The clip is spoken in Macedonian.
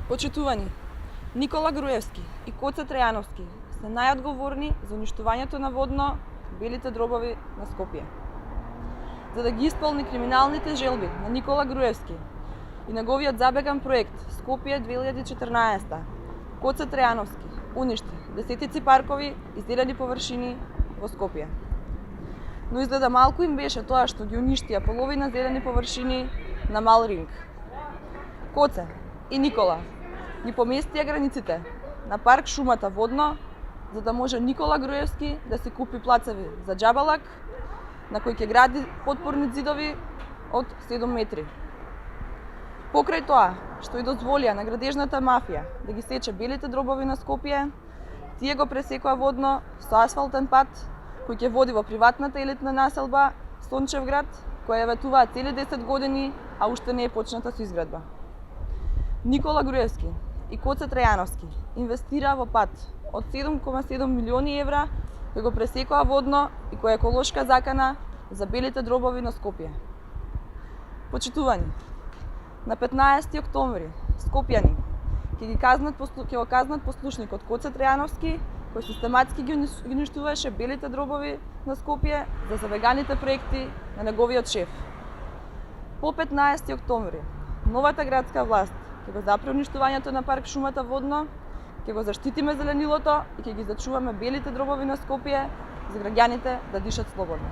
Почитувани, Никола Груевски и Коце Трајановски се најодговорни за уништувањето на водно белите дробови на Скопје. За да ги исполни криминалните желби на Никола Груевски и неговиот забеган проект Скопје 2014, Коце Трајановски уништи десетици паркови и зелени површини во Скопје. Но изгледа малку им беше тоа што ги уништија половина зелени површини на мал ринг. Коце и Никола ги поместија границите на парк шумата Водно, за да може Никола Груевски да си купи плацеви за џабалак, на кој ќе гради подпорни зидови од 7 метри. Покрај тоа, што и дозволија на градежната мафија да ги сече белите дробови на Скопје, тие го пресекоа Водно со асфалтен пат кој ќе води во приватната елитна населба Сончевград, која ветуваа цели 10 години, а уште не е почната со изградба. Никола Груевски и Коце Трајановски инвестираа во пат од 7,7 милиони евра кој го пресекоа Водно и кој е еколошка закана за белите дробови на Скопје. Почитувани, на 15 октомври скопјани ќе го казнат послушникот Коце Трајановски, кој систематски ги уништуваше белите дробови на Скопје за забеганите проекти на неговиот шеф. По 15 октомври новата градска власт ќе го запре уништувањето на парк шумата Водно, ќе го заштитиме зеленилото и ќе ги зачуваме белите дробови на Скопје за граѓаните да дишат слободно.